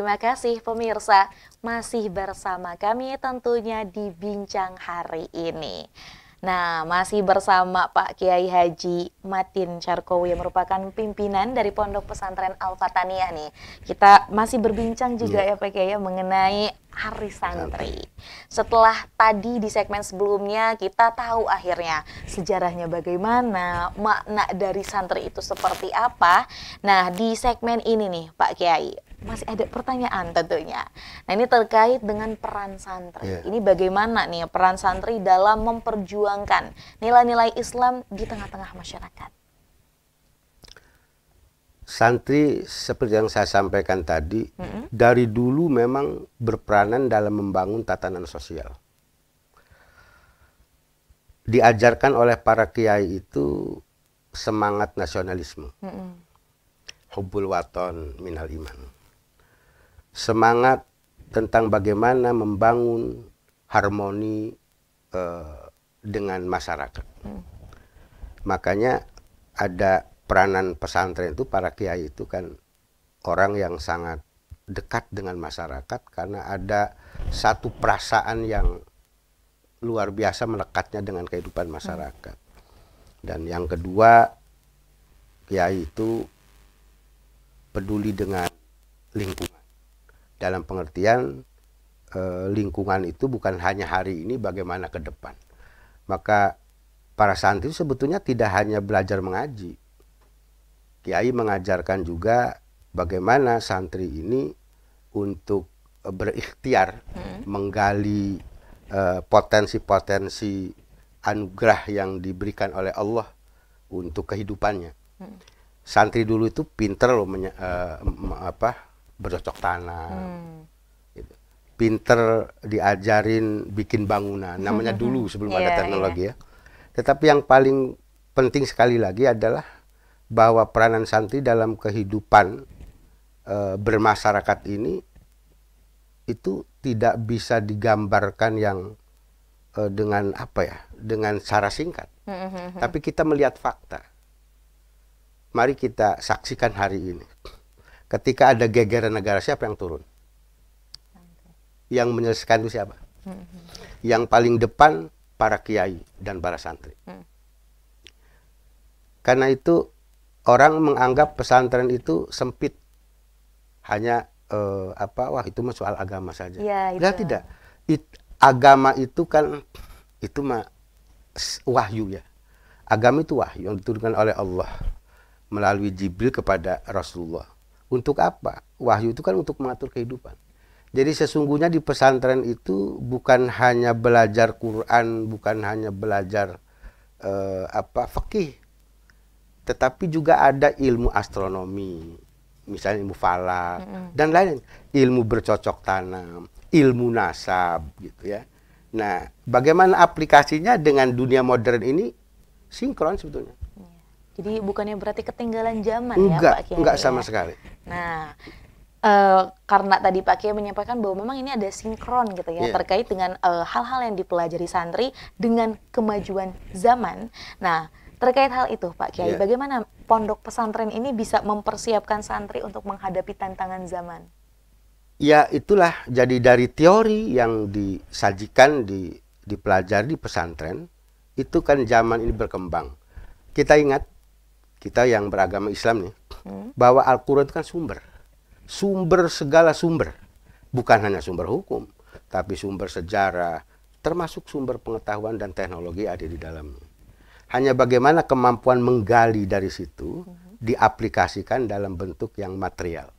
terima kasih pemirsa masih bersama kami tentunya di Bincang hari ini. Nah, masih bersama Pak Kiai Haji Matin Carkowi yang merupakan pimpinan dari Pondok Pesantren Al-Fataniyah nih. Kita masih berbincang juga ya Pak Kiai mengenai Hari Santri. Setelah tadi di segmen sebelumnya kita tahu akhirnya sejarahnya bagaimana, makna dari santri itu seperti apa. Nah, di segmen ini nih Pak Kiai, masih ada pertanyaan tentunya. Nah, ini terkait dengan peran santri. Ini bagaimana nih peran santri dalam memperjuangkan nilai-nilai Islam di tengah-tengah masyarakat? Santri seperti yang saya sampaikan tadi, dari dulu memang berperanan dalam membangun tatanan sosial. Diajarkan oleh para kiai itu semangat nasionalisme. Hubbul waton minal iman. Semangat tentang bagaimana membangun harmoni dengan masyarakat. Makanya ada peranan pesantren itu, para kiai itu kan orang yang sangat dekat dengan masyarakat karena ada satu perasaan yang luar biasa melekatnya dengan kehidupan masyarakat. Dan yang kedua, kiai itu peduli dengan lingkungan. Dalam pengertian lingkungan itu bukan hanya hari ini, bagaimana ke depan. Maka para santri sebetulnya tidak hanya belajar mengaji. Kiai mengajarkan juga bagaimana santri ini untuk berikhtiar menggali potensi-potensi anugerah yang diberikan oleh Allah untuk kehidupannya. Santri dulu itu pinter loh bercocok tanam, gitu. Pinter diajarin bikin bangunan, namanya dulu sebelum ada teknologi ya. Tetapi yang paling penting sekali lagi adalah bahwa peranan santri dalam kehidupan bermasyarakat ini itu tidak bisa digambarkan yang dengan dengan cara singkat. Tapi kita melihat fakta. Mari kita saksikan hari ini. Ketika ada gegeran negara, siapa yang turun? Yang menyelesaikan itu siapa? Yang paling depan para kiai dan para santri. Karena itu orang menganggap pesantren itu sempit, hanya wah itu mah soal agama saja. Ya, tidak. Agama itu kan itu mah wahyu ya. Agama itu wahyu yang diturunkan oleh Allah melalui Jibril kepada Rasulullah. Untuk apa? Wahyu itu kan untuk mengatur kehidupan. Jadi sesungguhnya di pesantren itu bukan hanya belajar Quran, bukan hanya belajar fikih, tetapi juga ada ilmu astronomi, misalnya ilmu falak dan lain, ilmu bercocok tanam, ilmu nasab, gitu ya. Nah, bagaimana aplikasinya dengan dunia modern ini sinkron sebetulnya. Jadi bukannya berarti ketinggalan zaman enggak, ya Pak Kiai? Enggak sama sekali. Nah, karena tadi Pak Kiai menyampaikan bahwa memang ini ada sinkron gitu ya, terkait dengan hal-hal yang dipelajari santri dengan kemajuan zaman. Nah, terkait hal itu Pak Kiai, bagaimana pondok pesantren ini bisa mempersiapkan santri untuk menghadapi tantangan zaman? Ya itulah, jadi dari teori yang disajikan, dipelajari di pesantren, itu kan zaman ini berkembang. Kita ingat, kita yang beragama Islam nih, bahwa Al-Quran itu kan sumber segala sumber. Bukan hanya sumber hukum, tapi sumber sejarah, termasuk sumber pengetahuan dan teknologi ada di dalamnya. Hanya bagaimana kemampuan menggali dari situ diaplikasikan dalam bentuk yang material.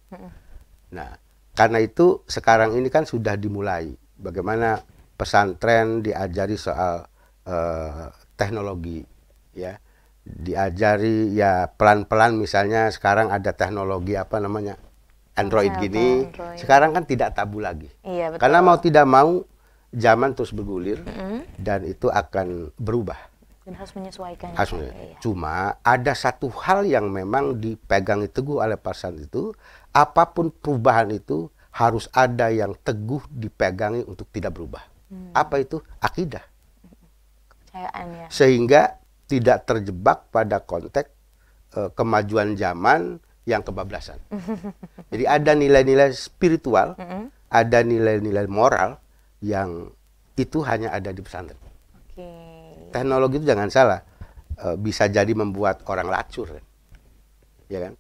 Nah, karena itu sekarang ini kan sudah dimulai bagaimana pesantren diajari soal teknologi, ya, diajari ya pelan-pelan. Misalnya sekarang ada teknologi Android gini. Android. Sekarang kan tidak tabu lagi. Iya, betul. Karena mau tidak mau zaman terus bergulir dan itu akan berubah. Dan harus menyesuaikan. Cuma ada satu hal yang memang dipegang teguh oleh pesantren itu, apapun perubahan itu harus ada yang teguh dipegangi untuk tidak berubah. Apa itu? Akidah. Kepercayaan ya. Sehingga tidak terjebak pada konteks kemajuan zaman yang kebablasan. Jadi ada nilai-nilai spiritual, ada nilai-nilai moral yang itu hanya ada di pesantren. Teknologi itu jangan salah, bisa jadi membuat orang lacur, ya kan?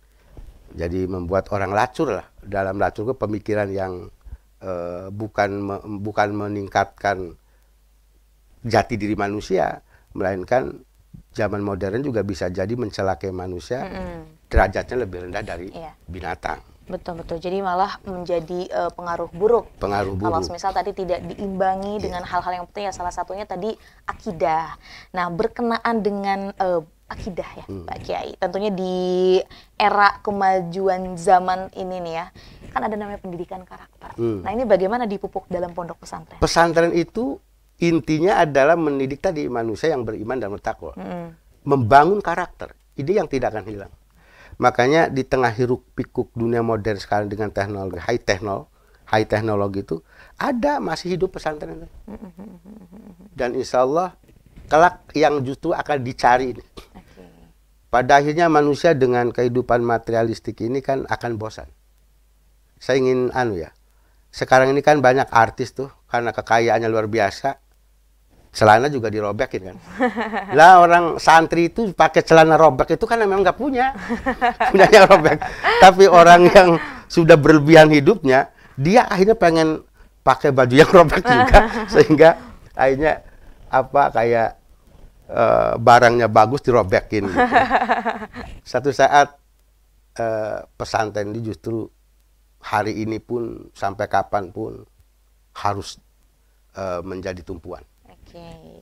Jadi membuat orang lacur lah. Dalam lacur itu pemikiran yang bukan meningkatkan jati diri manusia, melainkan zaman modern juga bisa jadi mencelakai manusia, derajatnya lebih rendah dari binatang. Betul. Jadi malah menjadi pengaruh buruk. Kalau misal tadi tidak diimbangi dengan hal-hal yang penting, ya salah satunya tadi akidah. Nah, berkenaan dengan akidah ya, Pak Kiai. Tentunya di era kemajuan zaman ini nih ya, kan ada namanya pendidikan karakter. Nah, ini bagaimana dipupuk dalam pondok pesantren? Pesantren itu intinya adalah mendidik tadi manusia yang beriman dan bertakwa. Membangun karakter. Ini yang tidak akan hilang. Makanya di tengah hiruk pikuk dunia modern sekarang dengan teknologi high teknologi itu masih hidup pesantren. Dan insya Allah kelak yang justru akan dicari ini. Pada akhirnya manusia dengan kehidupan materialistik ini kan akan bosan. Saya ingin sekarang ini kan banyak artis tuh karena kekayaannya luar biasa, celana juga dirobekin kan. Lah orang santri itu pakai celana robek itu kan memang nggak punyanya robek. Tapi orang yang sudah berlebihan hidupnya, dia akhirnya pengen pakai baju yang robek juga, sehingga akhirnya kayak barangnya bagus dirobekin. Gitu. Satu saat pesantren ini justru hari ini pun sampai kapanpun harus menjadi tumpuan.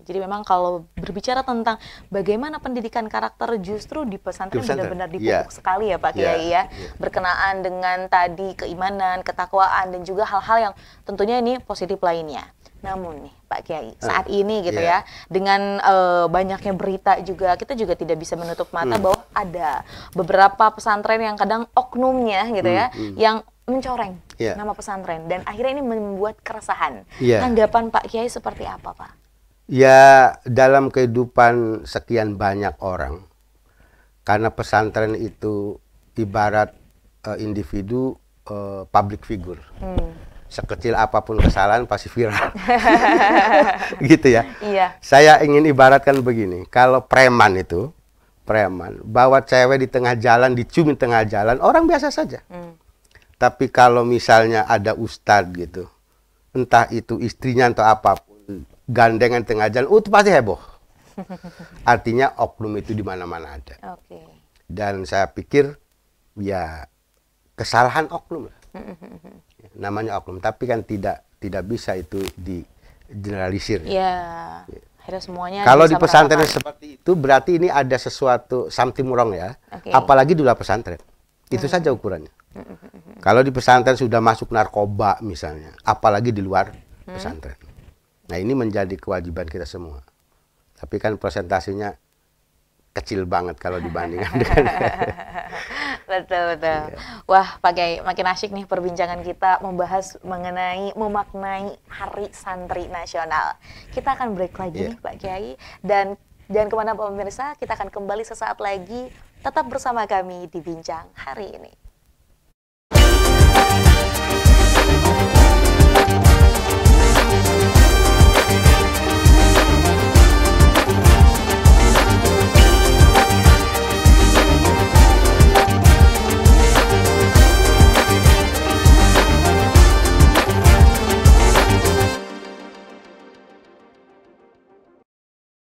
Jadi memang kalau berbicara tentang bagaimana pendidikan karakter justru di pesantren benar-benar dipupuk sekali ya Pak Kiai ya. Berkenaan dengan tadi keimanan, ketakwaan dan juga hal-hal yang tentunya ini positif lainnya. Namun nih Pak Kiai, saat ini gitu ya, dengan banyaknya berita juga, kita juga tidak bisa menutup mata bahwa ada beberapa pesantren yang kadang oknumnya gitu ya, yang mencoreng nama pesantren dan akhirnya ini membuat keresahan. Tanggapan Pak Kiai seperti apa Pak? Ya, dalam kehidupan sekian banyak orang, karena pesantren itu ibarat individu public figure. Sekecil apapun kesalahan pasti viral. Gitu ya. Saya ingin ibaratkan begini, kalau preman bawa cewek di tengah jalan, dicium di tengah jalan, orang biasa saja. Tapi kalau misalnya ada ustadz gitu, entah itu istrinya atau apapun, gandengan tengah jalan, itu pasti heboh. Artinya oknum itu di mana-mana ada. Dan saya pikir ya kesalahan oknum lah. Namanya oknum, tapi kan tidak bisa itu di generalisir. Akhirnya semuanya kalau di pesantren seperti itu berarti ini ada sesuatu something wrong ya. Apalagi di luar pesantren. Itu saja ukurannya. Kalau di pesantren sudah masuk narkoba misalnya, apalagi di luar pesantren. Nah, ini menjadi kewajiban kita semua. Tapi kan presentasinya kecil banget kalau dibandingkan dengan Betul. Wah, Pak Kiai, makin asyik nih perbincangan kita membahas memaknai Hari Santri Nasional. Kita akan break lagi nih Pak Kiai, dan kemana pemirsa, kita akan kembali sesaat lagi. Tetap bersama kami di Bincang Hari Ini.